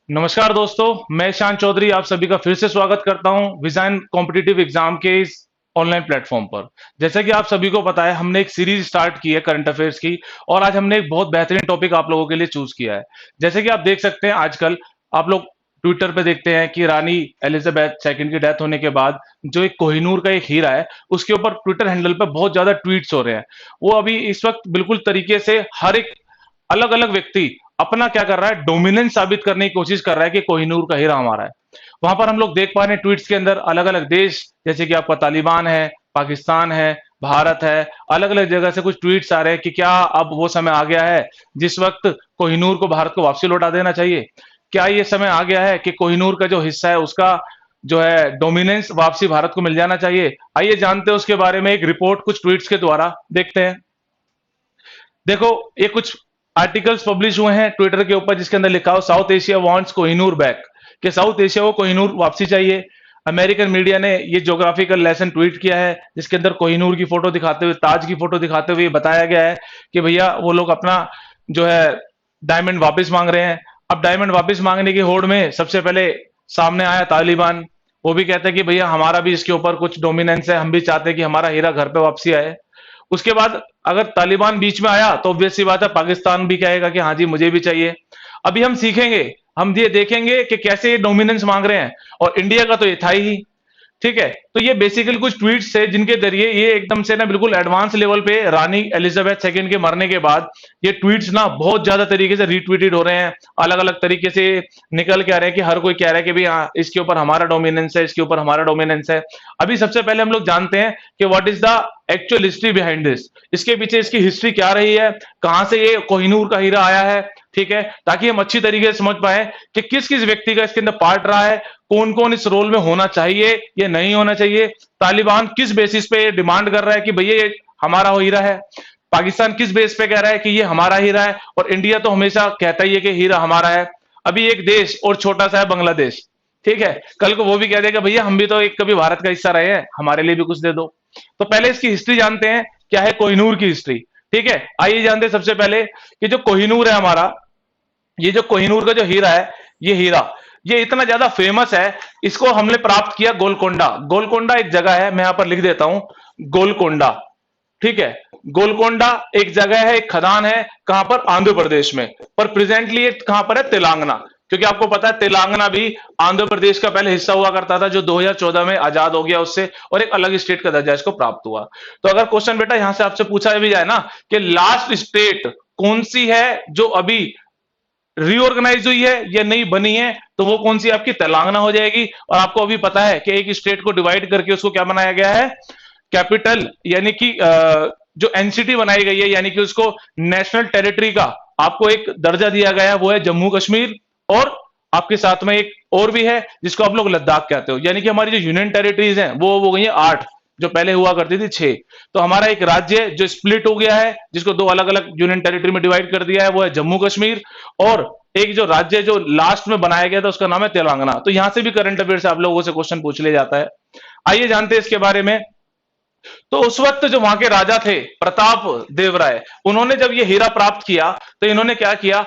नमस्कार दोस्तों, मैं ईशान चौधरी आप सभी का फिर से स्वागत करता हूं विज़न कॉम्पिटिटिव एग्जाम के इस ऑनलाइन प्लेटफॉर्म पर। जैसा कि आप सभी को पता है, हमने एक सीरीज स्टार्ट की है करंट अफेयर्स की और आज हमने एक बहुत बेहतरीन टॉपिक आप लोगों के लिए चूज किया है। जैसे कि आप देख सकते हैं, आजकल आप लोग ट्विटर पे देखते हैं कि रानी एलिजाबेथ सेकंड की डेथ होने के बाद जो एक कोहिनूर का एक हीरा है, उसके ऊपर ट्विटर हैंडल पे बहुत ज्यादा ट्वीट्स हो रहे हैं। वो अभी इस वक्त बिल्कुल तरीके से हर एक अलग अलग व्यक्ति अपना क्या कर रहा है, डोमिनेंस साबित करने की कोशिश कर रहा है कि कोहिनूर का हीरा हमारा है। वहां पर हम लोग देख पा रहे हैं ट्वीट्स के अंदर अलग अलग देश, जैसे कि आपका तालिबान है, पाकिस्तान है, भारत है, अलग अलग जगह से कुछ ट्वीट्स आ रहे हैं कि क्या अब वो समय आ गया है जिस वक्त कोहिनूर को भारत को वापसी लौटा देना चाहिए। क्या ये समय आ गया है कि कोहिनूर का जो हिस्सा है उसका जो है डोमिनेंस वापसी भारत को मिल जाना चाहिए। आइए जानते हैं उसके बारे में, एक रिपोर्ट कुछ ट्वीट्स के द्वारा देखते हैं। देखो, ये कुछ आर्टिकल्स पब्लिश हुए हैं ट्विटर के ऊपर जिसके अंदर लिखा हो south Asia wants Kohinoor back, कि साउथ एशिया को कोहिनूर वापसी चाहिए। अमेरिकन मीडिया ने ये ज्योग्राफिकल लेसन ट्वीट किया है जिसके अंदर कोहिनूर की फोटो दिखाते हुए, ताज की फोटो दिखाते हुए बताया गया है कि भैया वो लोग अपना जो है डायमंड वापस मांग रहे हैं। अब डायमंड वापस मांगने की होड़ में सबसे पहले सामने आया तालिबान। वो भी कहते हैं कि भैया हमारा भी इसके ऊपर कुछ डोमिनेंस है, हम भी चाहते हैं कि हमारा हीरा घर पे वापसी आए। उसके बाद अगर तालिबान बीच में आया तो ऑब्वियस सी बात है, पाकिस्तान भी कहेगा कि हाँ जी मुझे भी चाहिए। अभी हम सीखेंगे, हम ये देखेंगे कि कैसे ये डोमिनेंस मांग रहे हैं, और इंडिया का तो ये था ही। ठीक है, तो ये बेसिकली कुछ ट्वीट्स है जिनके जरिए ये एकदम से ना बिल्कुल एडवांस लेवल पे रानी एलिजाबेथ सेकंड के मरने के बाद ये ट्वीट्स ना बहुत ज्यादा तरीके से रीट्वीटेड हो रहे हैं। अलग अलग तरीके से निकल के आ रहे हैं कि हर कोई कह रहा है कि भाई हाँ इसके ऊपर हमारा डोमिनेंस है, इसके ऊपर हमारा डोमिनेंस है। अभी सबसे पहले हम लोग जानते हैं कि what is the actual history behind this, इसके पीछे इसकी हिस्ट्री क्या रही है, कहां से ये कोहिनूर का हीरा आया है। ठीक है, ताकि हम अच्छी तरीके से समझ पाए कि किस किस व्यक्ति का इसके अंदर पार्ट रहा है, कौन कौन इस रोल में होना चाहिए या नहीं होना चाहिए। तालिबान किस बेसिस पे डिमांड कर रहा है कि भैया ये हमारा हो हीरा है, पाकिस्तान किस बेस पे कह रहा है कि ये हमारा हीरा है, और इंडिया तो हमेशा कहता ही है कि हीरा हमारा है। अभी एक देश और छोटा सा है बांग्लादेश, ठीक है, कल को वो भी कह देगा भैया हम भी तो एक कभी भारत का हिस्सा रहे हैं, हमारे लिए भी कुछ दे दो। तो पहले इसकी हिस्ट्री जानते हैं, क्या है कोहिनूर की हिस्ट्री। ठीक है, आइए जानते हैं सबसे पहले कि जो कोहिनूर है हमारा, ये जो कोहिनूर का जो हीरा है, ये हीरा ये इतना ज्यादा फेमस है, इसको हमने प्राप्त किया गोलकोंडा। गोलकोंडा एक जगह है, मैं यहां पर लिख देता हूं, गोलकोंडा। ठीक है, गोलकोंडा एक जगह है, एक खदान है, कहां पर, आंध्र प्रदेश में। पर प्रेजेंटली ये कहां पर है, तेलंगाना। क्योंकि आपको पता है तेलंगाना भी आंध्र प्रदेश का पहले हिस्सा हुआ करता था, जो 2014 में आजाद हो गया उससे, और एक अलग स्टेट का दर्जा इसको प्राप्त हुआ। तो अगर क्वेश्चन बेटा यहां से आपसे पूछा भी जाए ना कि लास्ट स्टेट कौन सी है जो अभी रीऑर्गेनाइज हुई है या नहीं बनी है, तो वो कौन सी आपकी तेलंगाना हो जाएगी। और आपको अभी पता है कि एक स्टेट को डिवाइड करके उसको क्या बनाया गया है, कैपिटल, यानी कि जो एनसीटी बनाई गई है, यानी कि उसको नेशनल टेरिटरी का आपको एक दर्जा दिया गया है, वो है जम्मू कश्मीर। और आपके साथ में एक और भी है जिसको आप लोग लद्दाख कहते हो। यानी कि हमारी जो यूनियन टेरिटरीज हैं वो हो गई है 8, जो पहले हुआ करती थी 6। तो हमारा एक राज्य जो स्प्लिट हो गया है, जिसको दो अलग अलग यूनियन टेरिटरी में डिवाइड कर दिया है, वो है जम्मू कश्मीर। और एक जो राज्य जो लास्ट में बनाया गया था उसका नाम है तेलंगाना। तो यहां से भी करंट अफेयर से आप लोगों से क्वेश्चन पूछ लिया जाता है। आइए जानते हैं इसके बारे में। तो उस वक्त जो वहां के राजा थे प्रताप देव राय, उन्होंने जब ये हीरा प्राप्त किया तो इन्होंने क्या किया,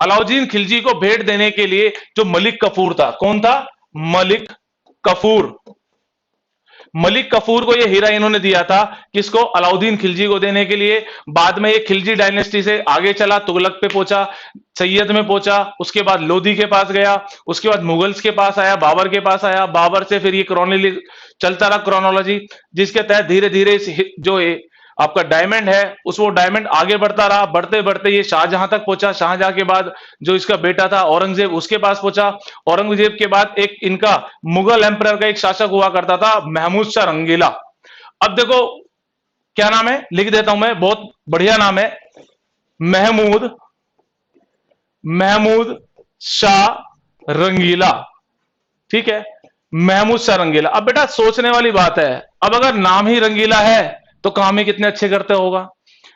अलाउद्दीन खिलजी को भेंट देने के लिए, जो मलिक कफूर था, कौन था, मलिक कफूर। मलिक कफूर को यह हीरा इन्होंने दिया था, किसको, अलाउद्दीन खिलजी को देने के लिए। बाद में ये खिलजी डायनेस्टी से आगे चला, तुगलक पे पहुंचा, सैयद में पहुंचा, उसके बाद लोधी के पास गया, उसके बाद मुगल्स के पास आया, बाबर के पास आया, बाबर से फिर ये क्रोनोलॉजी चलता रहा, क्रोनोलॉजी जिसके तहत धीरे धीरे जो ये आपका डायमंड है उस वो डायमंड आगे बढ़ता रहा, बढ़ते बढ़ते ये शाहजहां तक पहुंचा। शाहजहां के बाद जो इसका बेटा था औरंगजेब, उसके पास पहुंचा। औरंगजेब के बाद एक इनका मुगल एम्परर का एक शासक हुआ करता था, महमूद शाह रंगीला। अब देखो क्या नाम है, लिख देता हूं मैं, बहुत बढ़िया नाम है, महमूद महमूद शाह रंगीला। ठीक है, महमूद शाह रंगीला। अब बेटा सोचने वाली बात है, अब अगर नाम ही रंगीला है तो काम ही कितने अच्छे करते होगा।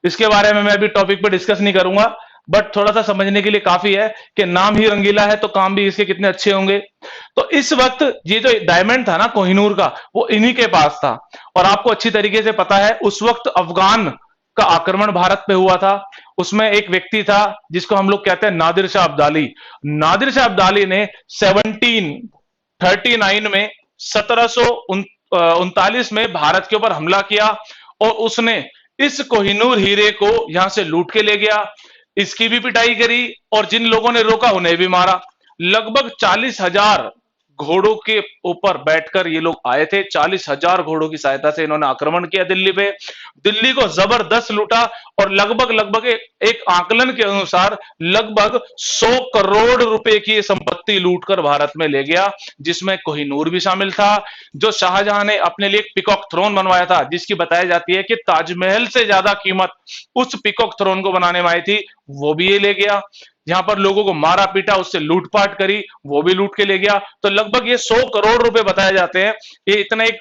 इसके बारे में मैं अभी टॉपिक पे डिस्कस नहीं करूंगा, बट थोड़ा सा समझने के लिए काफी है कि नाम ही रंगीला है तो काम भी इसके कितने अच्छे होंगे। तो इस वक्त ये जो डायमंड था ना कोहिनूर का, वो इन्हीं के पास था। और आपको अच्छी तरीके से पता है उस वक्त अफगान का आक्रमण भारत पे हुआ था, उसमें एक व्यक्ति था जिसको हम लोग कहते हैं नादिर शाह अब्दाली। नादिर शाह अब्दाली ने 1739 में 1739 में भारत के ऊपर हमला किया और उसने इस कोहिनूर हीरे को यहां से लूट के ले गया। इसकी भी पिटाई करी और जिन लोगों ने रोका उन्हें भी मारा। लगभग 40,000 घोड़ों के ऊपर बैठकर ये लोग आए थे। 40,000 घोड़ों की सहायता से इन्होंने आक्रमण किया दिल्ली पे। दिल्ली को जबरदस्त लूटा और लगभग लगभग एक आकलन के अनुसार लगभग 100 करोड़ रुपए की संपत्ति लूटकर भारत में ले गया, जिसमें कोहिनूर भी शामिल था। जो शाहजहां ने अपने लिए एक पिकॉक थ्रोन बनवाया था, जिसकी बताई जाती है कि ताजमहल से ज्यादा कीमत उस पिकॉक थ्रोन को बनाने में आई थी, वो भी ये ले गया। यहां पर लोगों को मारा पीटा, उससे लूटपाट करी, वो भी लूट के ले गया। तो लगभग ये 100 करोड़ रुपए बताए जाते हैं। ये इतना एक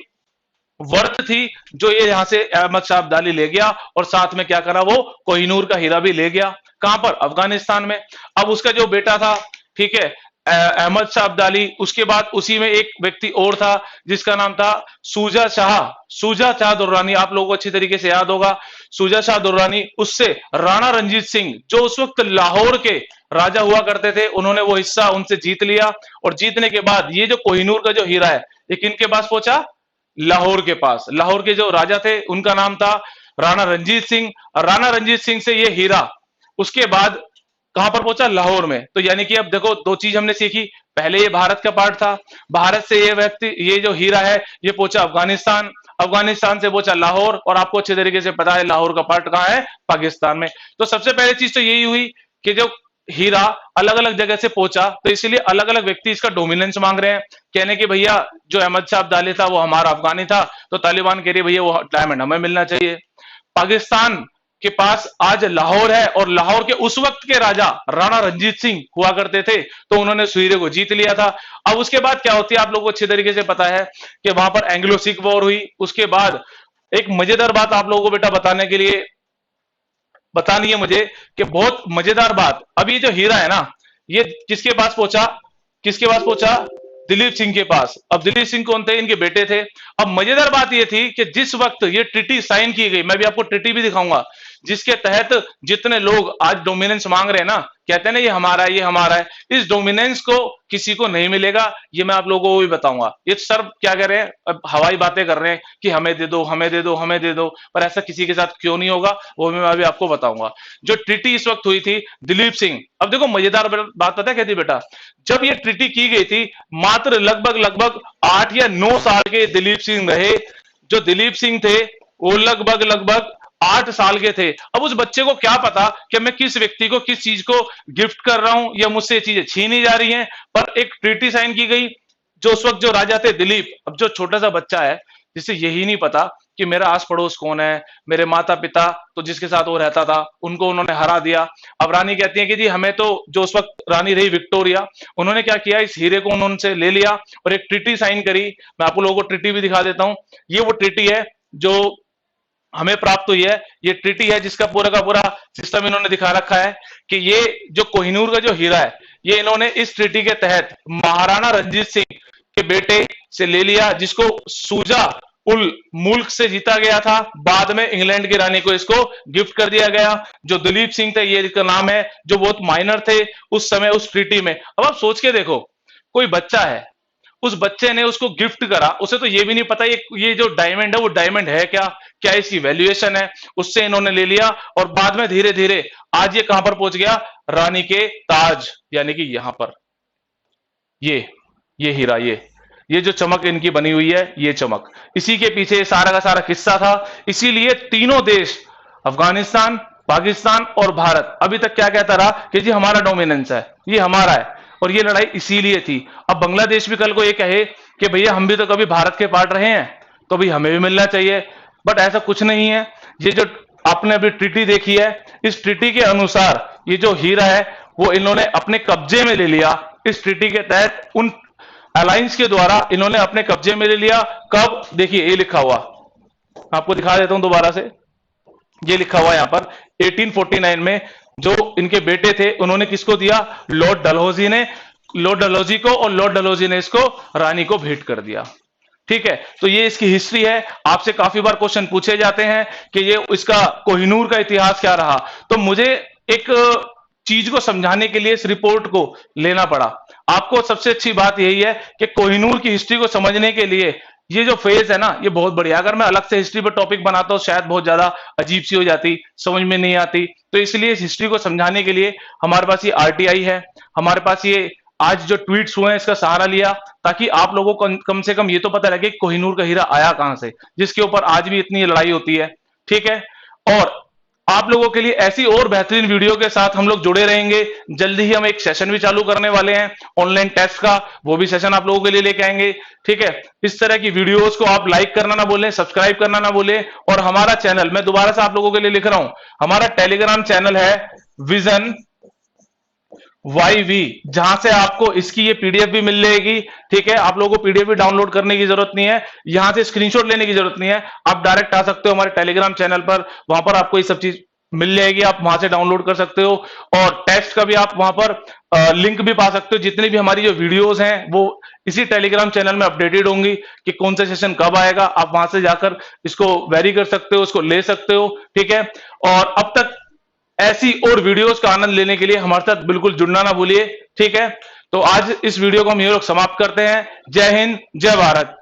वर्थ थी जो ये यहां से अहमद शाह अब्दाली ले गया और साथ में क्या करा, वो कोहिनूर का हीरा भी ले गया। कहां पर? अफगानिस्तान में। अब उसका जो बेटा था, ठीक है, अहमद शाह अब्दाली, उसके बाद उसी में एक व्यक्ति और था जिसका नाम था सूजा शाह। सूजा शाह दुर्रानी, आप लोगों को अच्छी तरीके से याद होगा। सूजा शाह दुर्रानी, उससे राणा रंजीत सिंह जो उस वक्त लाहौर के राजा हुआ करते थे, उन्होंने वो हिस्सा उनसे जीत लिया और जीतने के बाद ये जो कोहिनूर का जो हीरा है, ये किनके पास पहुंचा? लाहौर के पास। लाहौर के जो राजा थे उनका नाम था राणा रंजीत सिंह। राणा रंजीत सिंह से ये हीरा उसके बाद कहां पर पहुंचा? लाहौर में। तो यानी कि अब देखो, दो चीज हमने सीखी। पहले ये भारत का पार्ट था, भारत से ये व्यक्ति, ये जो हीरा है, ये पहुंचा अफगानिस्तान, अफगानिस्तान से पहुंचा लाहौर, और आपको अच्छे तरीके से पता है लाहौर का पार्ट कहां है? पाकिस्तान में। तो सबसे पहले चीज तो यही हुई कि जो हीरा अलग अलग जगह से पहुंचा, तो इसलिए अलग अलग व्यक्ति इसका डोमिनेंस मांग रहे हैं, कहने की भैया जो अहमद शाह अब्दाली था वो हमारा अफगानी था, तो तालिबान कह रही है भैया वो डायमंड हमें मिलना चाहिए। पाकिस्तान के पास आज लाहौर है और लाहौर के उस वक्त के राजा राणा रंजीत सिंह हुआ करते थे, तो उन्होंने उस हीरे को जीत लिया था। अब उसके बाद क्या होती है, आप लोगों को अच्छी तरीके से पता है कि वहां पर एंग्लो सिख वॉर हुई। उसके बाद एक मजेदार बात आप लोगों को बेटा बताने के लिए बतानी है मुझे, कि बहुत मजेदार बात, अब ये जो हीरा है ना, ये किसके पास पहुंचा? किसके पास पहुंचा? दिलीप सिंह के पास। अब दिलीप सिंह कौन थे? इनके बेटे थे। अब मजेदार बात ये थी कि जिस वक्त ये ट्रीटी साइन की गई, मैं भी आपको ट्रीटी भी दिखाऊंगा, जिसके तहत जितने लोग आज डोमिनेंस मांग रहे हैं ना, कहते हैं ना ये हमारा है, ये हमारा है, इस डोमिनेंस को किसी को नहीं मिलेगा। ये मैं आप लोगों को भी बताऊंगा। ये सर क्या कर रहे हैं, अब हवाई बातें कर रहे हैं कि हमें दे दो, हमें दे दो, हमें दे दो, पर ऐसा किसी के साथ क्यों नहीं होगा, वो भी मैं अभी आपको बताऊंगा। जो ट्रीटी इस वक्त हुई थी, दिलीप सिंह, अब देखो मजेदार बात पता है क्या थी बेटा, जब ये ट्रीटी की गई थी, मात्र लगभग लगभग 8 या 9 साल के दिलीप सिंह रहे। जो दिलीप सिंह थे वो लगभग लगभग 8 साल के थे। अब उस बच्चे को क्या पता कि मैं किस व्यक्ति को किस चीज को गिफ्ट कर रहा हूं या मुझसे ये चीजें छीनी जा रही हैं, पर एक ट्रीटी साइन की गई। जो उस वक्त जो राजा थे दिलीप, अब जो छोटा सा बच्चा है जिसे यही नहीं पता कि मेरा आस पड़ोस कौन है, मेरे माता पिता तो जिसके साथ वो रहता था उनको उन्होंने हरा दिया। अब रानी कहती है कि जी हमें तो, जो उस वक्त रानी रही विक्टोरिया, उन्होंने क्या किया, इस हीरे को उन्होंने ले लिया और एक ट्रीटी साइन करी। मैं आप लोगों को ट्रीटी भी दिखा देता हूं। ये वो ट्रीटी है जो हमें प्राप्त हुई है। ये ट्रीटी है जिसका पूरा का पूरा सिस्टम इन्होंने दिखा रखा है कि ये जो कोहिनूर का जो हीरा है, ये इन्होंने इस ट्रीटी के तहत महाराणा रंजीत सिंह के बेटे से ले लिया, जिसको सूजा उल मुल्क से जीता गया था। बाद में इंग्लैंड की रानी को इसको गिफ्ट कर दिया गया। जो दिलीप सिंह थे, ये इसका नाम है, जो बहुत माइनर थे उस समय उस ट्रीटी में। अब आप सोच के देखो, कोई बच्चा है, उस बच्चे ने उसको गिफ्ट करा, उसे तो ये भी नहीं पता ये जो डायमंड है वो डायमंड है क्या, क्या इसकी वैल्यूएशन है, उससे इन्होंने ले लिया और बाद में धीरे धीरे आज ये कहां पर पहुंच गया, रानी के ताज, यानी कि यहां पर ये हीरा, ये जो चमक इनकी बनी हुई है, ये चमक, इसी के पीछे सारा का सारा किस्सा था। इसीलिए तीनों देश, अफगानिस्तान, पाकिस्तान और भारत, अभी तक क्या कहता रहा कि जी हमारा डोमिनेंस है, ये हमारा है, और ये लड़ाई इसीलिए थी। अब बांग्लादेश भी कल को ये कहे कि भैया हम भी तो कभी भारत के पार्ट रहे हैं, तो भाई हमें भी मिलना चाहिए, बट ऐसा कुछ नहीं है। ये जो आपने अभी ट्रीटी देखी है, इस ट्रीटी के अनुसार ये जो हीरा है वो इन्होंने अपने कब्जे में ले लिया। इस ट्रीटी के तहत उन अलायंस के द्वारा इन्होंने अपने कब्जे में ले लिया। कब? देखिए ये लिखा हुआ, आपको दिखा देता हूं दोबारा से, ये लिखा हुआ यहां पर 1849 में जो इनके बेटे थे उन्होंने किसको दिया, लॉर्ड डलहौजी ने, लॉर्ड डलहौजी को, और लॉर्ड डलहौजी ने इसको रानी को भेंट कर दिया। ठीक है, तो ये इसकी हिस्ट्री है। आपसे काफी बार क्वेश्चन पूछे जाते हैं कि ये इसका कोहिनूर का इतिहास क्या रहा। तो मुझे एक चीज को समझाने के लिए इस रिपोर्ट को लेना पड़ा। आपको सबसे अच्छी बात यही है कि कोहिनूर की हिस्ट्री को समझने के लिए ये जो फेज है ना, ये बहुत बढ़िया। अगर मैं अलग से हिस्ट्री पर टॉपिक बनाता हूं शायद बहुत ज्यादा अजीब सी हो जाती, समझ में नहीं आती। तो इसलिए इस हिस्ट्री को समझाने के लिए हमारे पास ये आरटीआई है, हमारे पास ये आज जो ट्वीट्स हुए हैं इसका सहारा लिया, ताकि आप लोगों को कम से कम ये तो पता लगे कोहिनूर का हीरा आया कहां से, जिसके ऊपर आज भी इतनी लड़ाई होती है। ठीक है, और आप लोगों के लिए ऐसी और बेहतरीन वीडियो के साथ हम लोग जुड़े रहेंगे। जल्दी ही हम एक सेशन भी चालू करने वाले हैं ऑनलाइन टेस्ट का, वो भी सेशन आप लोगों के लिए लेके आएंगे। ठीक है, इस तरह की वीडियोस को आप लाइक करना ना भूलें, सब्सक्राइब करना ना भूलें। और हमारा चैनल मैं दोबारा से आप लोगों के लिए लिख रहा हूं, हमारा टेलीग्राम चैनल है विजन YV, जहां से आपको इसकी ये पीडीएफ भी मिल जाएगी। ठीक है, आप लोगों को पीडीएफ भी डाउनलोड करने की जरूरत नहीं है, यहां से स्क्रीनशॉट लेने की जरूरत नहीं है। आप डायरेक्ट आ सकते हो हमारे टेलीग्राम चैनल पर, वहां पर आपको ये सब चीज मिल जाएगी, आप वहां से डाउनलोड कर सकते हो। और टेस्ट का भी आप वहां पर लिंक भी पा सकते हो। जितनी भी हमारी जो वीडियोस हैं वो इसी टेलीग्राम चैनल में अपडेटेड होंगी कि कौन सा सेशन कब आएगा। आप वहां से जाकर इसको वेरी कर सकते हो, इसको ले सकते हो। ठीक है, और अब तक ऐसी और वीडियोस का आनंद लेने के लिए हमारे साथ बिल्कुल जुड़ना ना भूलिए। ठीक है, तो आज इस वीडियो को हम ये लोग समाप्त करते हैं। जय हिंद, जय भारत।